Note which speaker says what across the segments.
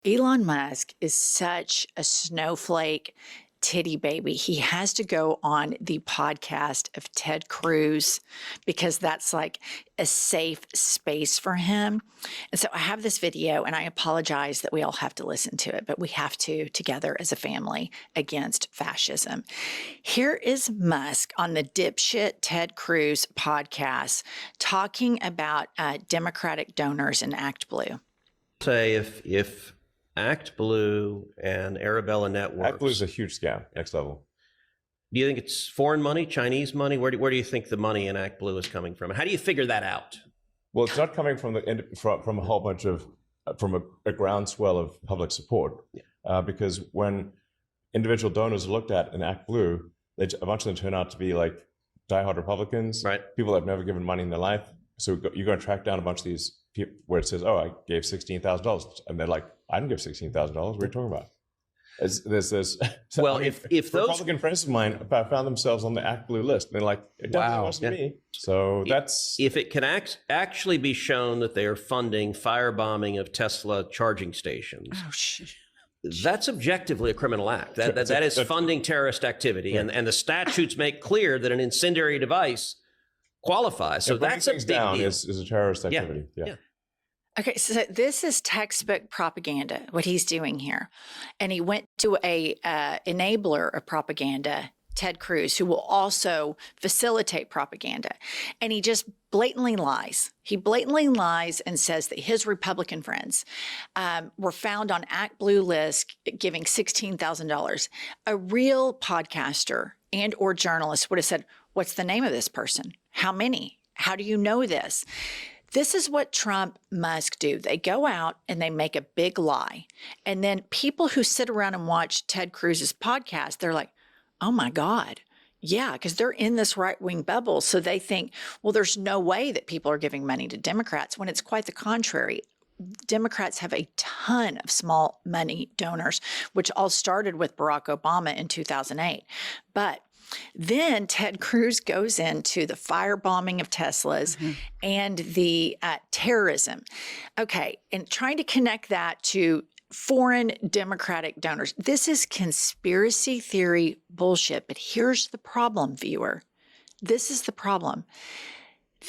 Speaker 1: Elon Musk is such a snowflake titty baby. He has to go on the podcast of Ted Cruz because that's like a safe space for him. And so I have this video, and I apologize that we all have to listen to it, but we have to together as a family against fascism. Here is Musk on the dipshit Ted Cruz podcast talking about Democratic donors in Act Blue.
Speaker 2: Say if Act Blue and Arabella Networks.
Speaker 3: Act Blue is a huge scam, next level.
Speaker 2: Do you think it's foreign money, Chinese money? Where do you think the money in Act Blue is coming from? How do you figure that out?
Speaker 3: Well, it's not coming from from a whole bunch of from a groundswell of public support, because when individual donors are looked at in Act Blue, a bunch of them turn out to be like diehard Republicans,
Speaker 2: right? People
Speaker 3: that have never given money in their life. So you're going to track down a bunch of these people where it says, "Oh, I gave $16,000," and they're like, "I didn't give $16,000. What are you talking about?" There's
Speaker 2: well, if those
Speaker 3: Republican friends of mine found themselves on the Act Blue list, and they're like, "It definitely wasn't me." So that's
Speaker 2: if it can actually be shown that they are funding firebombing of Tesla charging stations.
Speaker 1: Oh shit.
Speaker 2: That's objectively a criminal act. That is funding terrorist activity,
Speaker 3: yeah.
Speaker 2: and the statutes make clear that an incendiary device qualifies. So that's a big deal.
Speaker 3: Is a terrorist activity. Yeah.
Speaker 1: Okay, so this is textbook propaganda, what he's doing here. And he went to a enabler of propaganda, Ted Cruz, who will also facilitate propaganda. And he just blatantly lies. He blatantly lies and says that his Republican friends were found on Act Blue list giving $16,000. A real podcaster and or journalist would have said, what's the name of this person? How many? How do you know this? This is what Trump, Musk do. They go out and they make a big lie. And then people who sit around and watch Ted Cruz's podcast, they're like, oh my God. Yeah, because they're in this right-wing bubble. So they think, well, there's no way that people are giving money to Democrats, when it's quite the contrary. Democrats have a ton of small money donors, which all started with Barack Obama in 2008. But then Ted Cruz goes into the firebombing of Teslas and the terrorism. Okay, and trying to connect that to foreign Democratic donors. This is conspiracy theory bullshit. But here's the problem, viewer. This is the problem.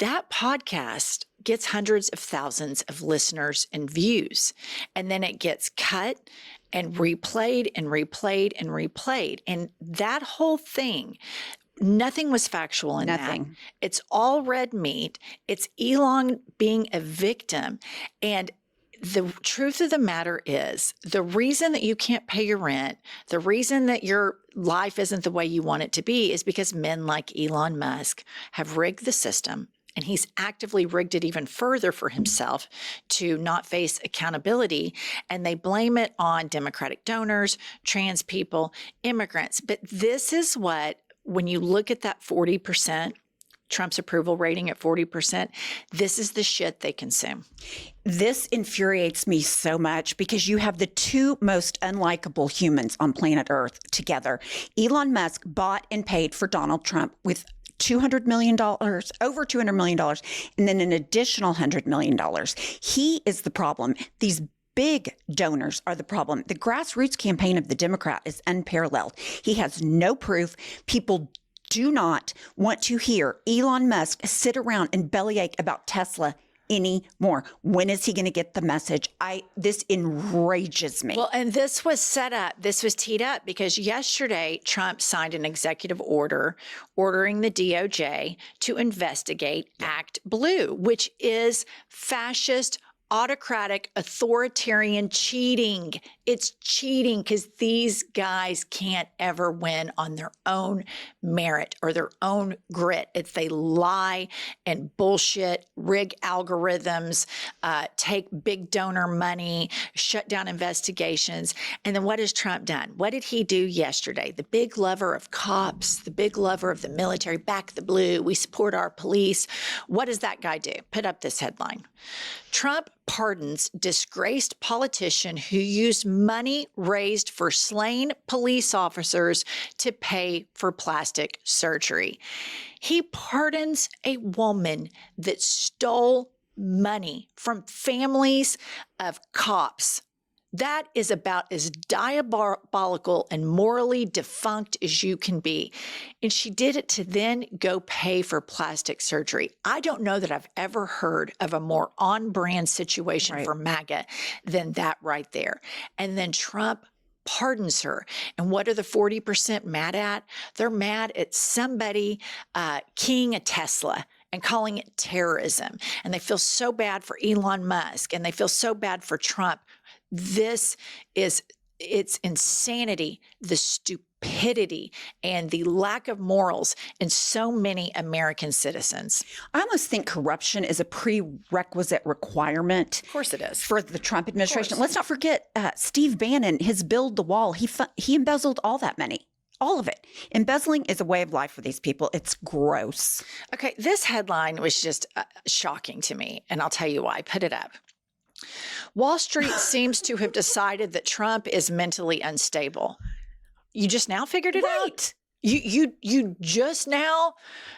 Speaker 1: That podcast gets hundreds of thousands of listeners and views, and then it gets cut and replayed and replayed and replayed. And that whole thing, nothing was factual in that. It's all red meat. It's Elon being a victim. And the truth of the matter is, the reason that you can't pay your rent, the reason that your life isn't the way you want it to be, is because men like Elon Musk have rigged the system. And he's actively rigged it even further for himself to not face accountability. And they blame it on Democratic donors, trans people, immigrants. But this is what, when you look at that 40%, Trump's approval rating at 40%, this is the shit they consume.
Speaker 4: This infuriates me so much because you have the two most unlikable humans on planet Earth together. Elon Musk bought and paid for Donald Trump with $200 million, over $200 million, and then an additional $100 million. He is the problem. These big donors are the problem. The grassroots campaign of the Democrat is unparalleled. He has no proof. People do not want to hear Elon Musk sit around and bellyache about Tesla anymore. When is he going to get the message? This enrages me.
Speaker 1: Well, and this was set up, this was teed up because yesterday Trump signed an executive order ordering the DOJ to investigate Act Blue, which is fascist, autocratic, authoritarian cheating. It's cheating because these guys can't ever win on their own merit or their own grit. It's they lie and bullshit, rig algorithms, take big donor money, shut down investigations. And then what has Trump done? What did he do yesterday? The big lover of cops, the big lover of the military, back the blue, we support our police. What does that guy do? Put up this headline. Trump pardons disgraced politician who used money raised for slain police officers to pay for plastic surgery. He pardons a woman that stole money from families of cops That is about as diabolical and morally defunct as you can be. And she did it to then go pay for plastic surgery. I don't know that I've ever heard of a more on-brand situation for MAGA than that right there. And then Trump pardons her. And what are the 40% mad at? They're mad at somebody keying a Tesla and calling it terrorism. And they feel so bad for Elon Musk, and they feel so bad for Trump. It's insanity, the stupidity and the lack of morals in so many American citizens.
Speaker 4: I almost think corruption is a prerequisite requirement.
Speaker 1: Of course it is.
Speaker 4: For the Trump administration. Let's not forget Steve Bannon, his build the wall. He embezzled all that money. All of it. Embezzling is a way of life for these people. It's gross.
Speaker 1: Okay, this headline was just shocking to me, and I'll tell you why. Put it up. Wall Street seems to have decided that Trump is mentally unstable. You just now figured it out? You just now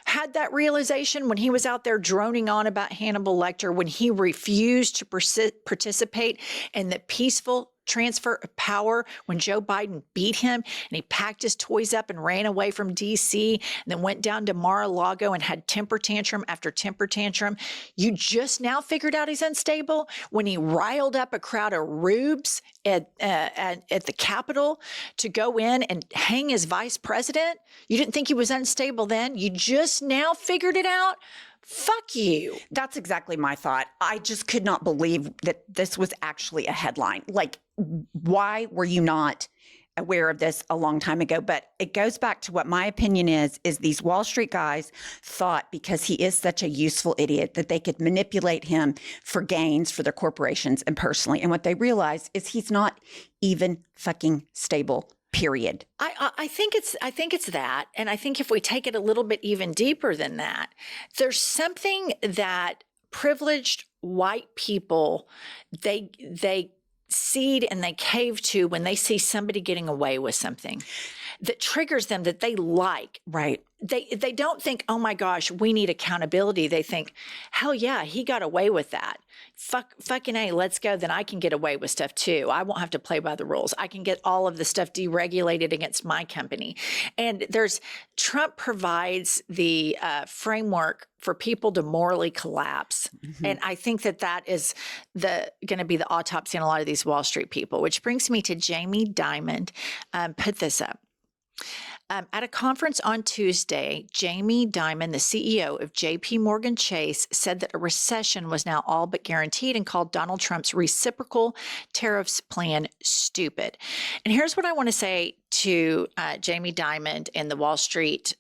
Speaker 1: had that realization when he was out there droning on about Hannibal Lecter, when he refused to participate in the peaceful transfer of power, when Joe Biden beat him and he packed his toys up and ran away from D.C. and then went down to Mar-a-Lago and had temper tantrum after temper tantrum. You just now figured out he's unstable when he riled up a crowd of rubes at the Capitol to go in and hang his vice president. You didn't think he was unstable then. You just now figured it out. Fuck you.
Speaker 4: That's exactly my thought. I just could not believe that this was actually a headline. Like, why were you not aware of this a long time ago? But it goes back to what my opinion is these Wall Street guys thought because he is such a useful idiot that they could manipulate him for gains for their corporations and personally. And what they realized is he's not even fucking stable. Period.
Speaker 1: I think it's that. And I think if we take it a little bit even deeper than that, there's something that privileged white people, they cede and they cave to when they see somebody getting away with something that triggers them, that they like.
Speaker 4: Right.
Speaker 1: They don't think, oh my gosh, we need accountability. They think, hell yeah, he got away with that. Fucking A, let's go. Then I can get away with stuff too. I won't have to play by the rules. I can get all of the stuff deregulated against my company. And Trump provides the framework for people to morally collapse. Mm-hmm. And I think that is going to be the autopsy on a lot of these Wall Street people, which brings me to Jamie Dimon. Put this up. At a conference on Tuesday, Jamie Dimon, the CEO of JP Morgan Chase, said that a recession was now all but guaranteed and called Donald Trump's reciprocal tariffs plan stupid. And here's what I want to say to Jamie Dimon and the Wall Street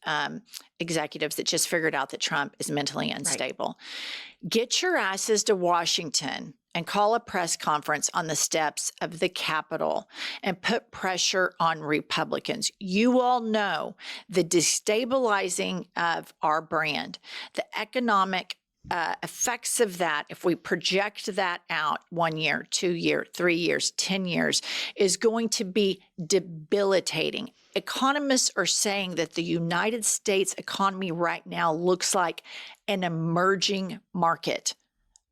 Speaker 1: executives that just figured out that Trump is mentally unstable. Right. Get your asses to Washington and call a press conference on the steps of the Capitol and put pressure on Republicans. You all know the destabilizing of our brand, the economic effects of that, if we project that out 1 year, 2 years, 3 years, 10 years, is going to be debilitating. Economists are saying that the United States economy right now looks like an emerging market,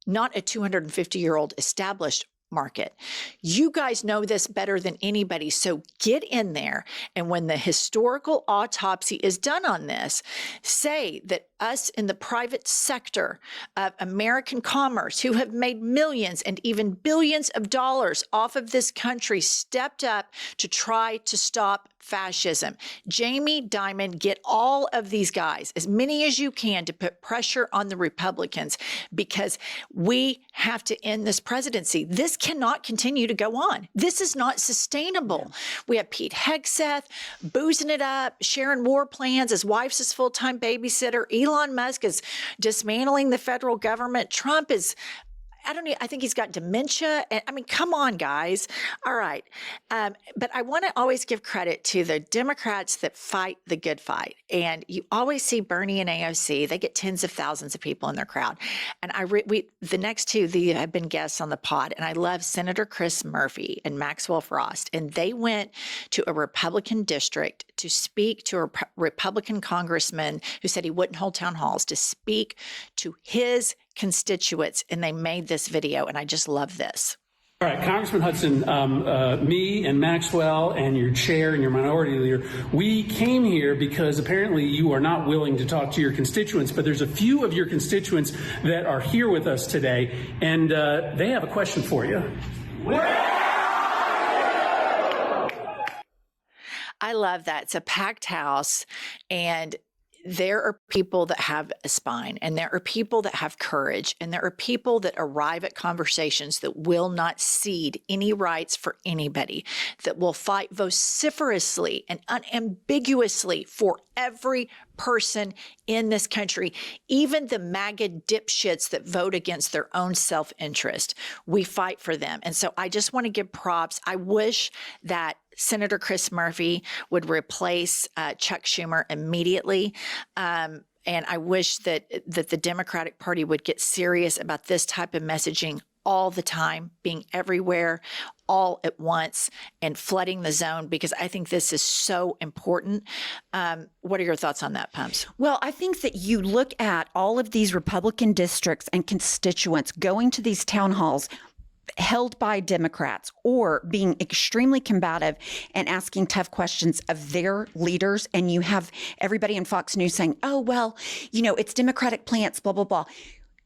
Speaker 1: not a 250-year-old established market. You guys know this better than anybody, so get in there. And when the historical autopsy is done on this, say that us in the private sector of American commerce, who have made millions and even billions of dollars off of this country, stepped up to try to stop fascism. Jamie Dimon, get all of these guys, as many as you can, to put pressure on the Republicans, because we have to end this presidency. This cannot continue to go on. This is not sustainable. We have Pete Hegseth boozing it up, sharing war plans, his wife's his full-time babysitter. Elon Musk is dismantling the federal government. Trump is, I think he's got dementia. I mean, come on, guys. All right. But I want to always give credit to the Democrats that fight the good fight. And you always see Bernie and AOC. They get tens of thousands of people in their crowd. And the next two have been guests on the pod. And I love Senator Chris Murphy and Maxwell Frost. And they went to a Republican district to speak to a Republican congressman who said he wouldn't hold town halls, to speak to his constituents, and they made this video, and I just love this.
Speaker 5: All right, Congressman Hudson, me and Maxwell and your chair and your minority leader, we came here because apparently you are not willing to talk to your constituents, but there's a few of your constituents that are here with us today, and they have a question for you.
Speaker 1: I love that. It's a packed house, and there are people that have a spine, and there are people that have courage, and there are people that arrive at conversations that will not cede any rights for anybody, that will fight vociferously and unambiguously for every person in this country, even the MAGA dipshits that vote against their own self-interest. We fight for them. And so I just want to give props. I wish that Senator Chris Murphy would replace Chuck Schumer immediately. And I wish that the Democratic Party would get serious about this type of messaging all the time, being everywhere, all at once, and flooding the zone, because I think this is so important. What are your thoughts on that, Pumps?
Speaker 4: Well, I think that you look at all of these Republican districts and constituents going to these town halls held by Democrats, or being extremely combative and asking tough questions of their leaders. And you have everybody in Fox News saying, oh, well, it's Democratic plants, blah, blah, blah.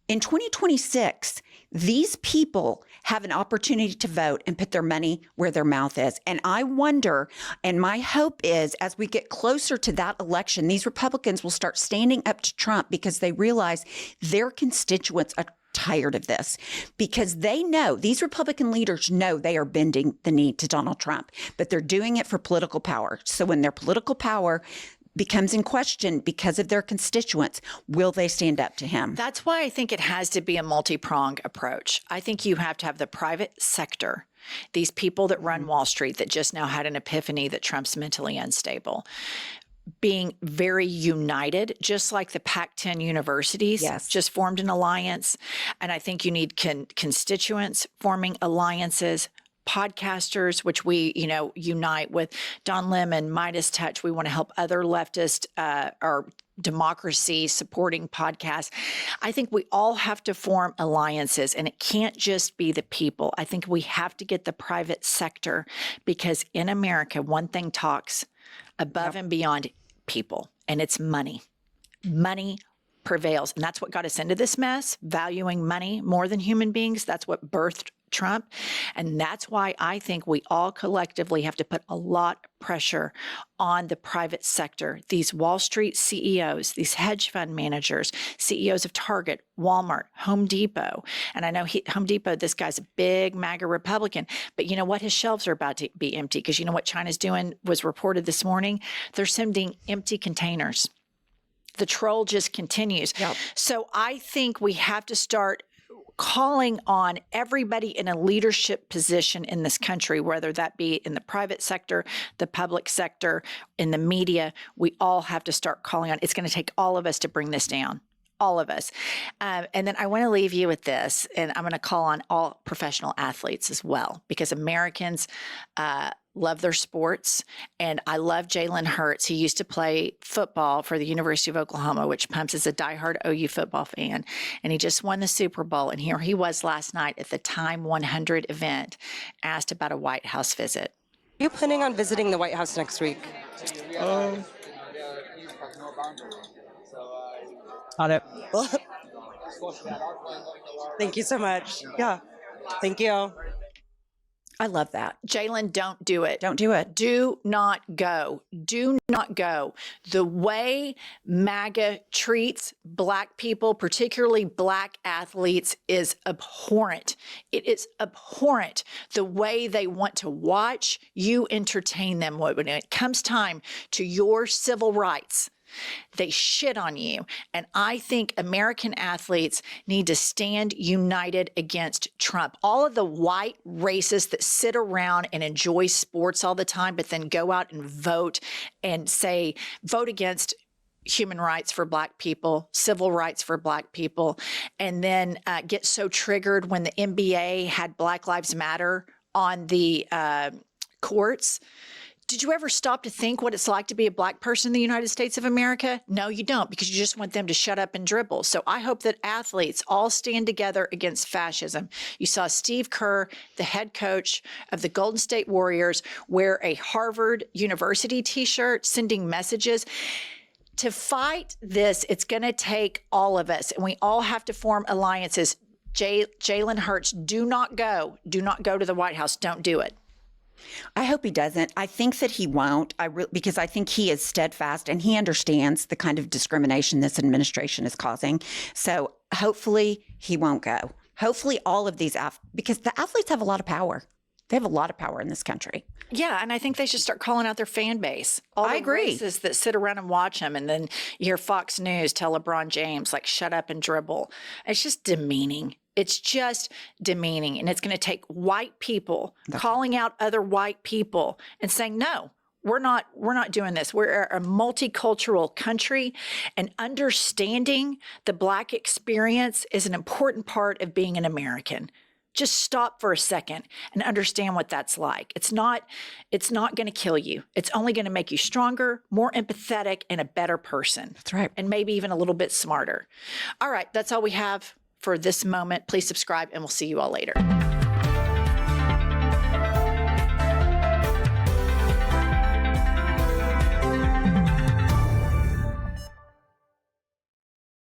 Speaker 4: In 2026, these people have an opportunity to vote and put their money where their mouth is. And I wonder, and my hope is, as we get closer to that election, these Republicans will start standing up to Trump because they realize their constituents are tired of this, because they know, these Republican leaders know, they are bending the knee to Donald Trump, but they're doing it for political power. So when their political power becomes in question because of their constituents, will they stand up to him?
Speaker 1: That's why I think it has to be a multi-pronged approach. I think you have to have the private sector, these people that run Wall Street that just now had an epiphany that Trump's mentally unstable, being very united, just like the Pac-10 universities just formed an alliance. And I think you need constituents forming alliances, podcasters, which we, unite with Don Lemon, Midas Touch. We want to help other leftist or democracy supporting podcasts. I think we all have to form alliances, and it can't just be the people. I think we have to get the private sector, because in America, one thing talks above and beyond people, and it's money. Money prevails. And that's what got us into this mess, valuing money more than human beings. That's what birthed Trump. And that's why I think we all collectively have to put a lot of pressure on the private sector. These Wall Street CEOs, these hedge fund managers, CEOs of Target, Walmart, Home Depot. And I know Home Depot, this guy's a big MAGA Republican, but you know what? His shelves are about to be empty, because you know what China's doing was reported this morning? They're sending empty containers. The troll just continues. Yep. So I think we have to start calling on everybody in a leadership position in this country, whether that be in the private sector, the public sector, in the media. We all have to start calling on. It's going to take all of us to bring this down. All of us. And then I want to leave you with this, and I'm going to call on all professional athletes as well, because Americans love their sports. And I love Jaylen Herz. He used to play football for the University of Oklahoma, which Pumps is a diehard OU football fan. And he just won the Super Bowl. And here he was last night at the Time 100 event, asked about a White House visit.
Speaker 6: Are you planning on visiting the White House next week?
Speaker 7: Got it.
Speaker 6: Thank you so much. Yeah. Thank you.
Speaker 4: I love that.
Speaker 1: Jaylen, don't do it.
Speaker 4: Don't do it.
Speaker 1: Do not go. Do not go. The way MAGA treats Black people, particularly Black athletes, is abhorrent. It is abhorrent the way they want to watch you entertain them. When it comes time to your civil rights, they shit on you. And I think American athletes need to stand united against Trump. All of the white racists that sit around and enjoy sports all the time, but then go out and vote and say, vote against human rights for Black people, civil rights for Black people, and then get so triggered when the NBA had Black Lives Matter on the courts Did you ever stop to think what it's like to be a black person in the United States of America? No, you don't, because you just want them to shut up and dribble. So I hope that athletes all stand together against fascism. You saw Steve Kerr, the head coach of the Golden State Warriors, wear a Harvard University t-shirt, sending messages. To fight this, it's going to take all of us, and we all have to form alliances. Jaylen Herz, do not go to the White House. Don't do it.
Speaker 4: I hope he doesn't. I think that he won't. Because I think he is steadfast and he understands the kind of discrimination this administration is causing. So hopefully he won't go. Hopefully all of these because the athletes have a lot of power. They have a lot of power in this country.
Speaker 1: Yeah, and I think they should start calling out their fan base.
Speaker 4: I agree.
Speaker 1: Racists that sit around and watch them, and then you hear Fox News tell LeBron James, like, shut up and dribble. It's just demeaning. It's just demeaning. And it's going to take white people calling out other white people and saying, no, we're not doing this. We're a multicultural country, and understanding the Black experience is an important part of being an American. Just stop for a second and understand what that's like. It's not going to kill you. It's only going to make you stronger, more empathetic, and a better person.
Speaker 4: That's right.
Speaker 1: And maybe even a little bit smarter. All right, that's all we have for this moment. Please subscribe, and we'll see you all later.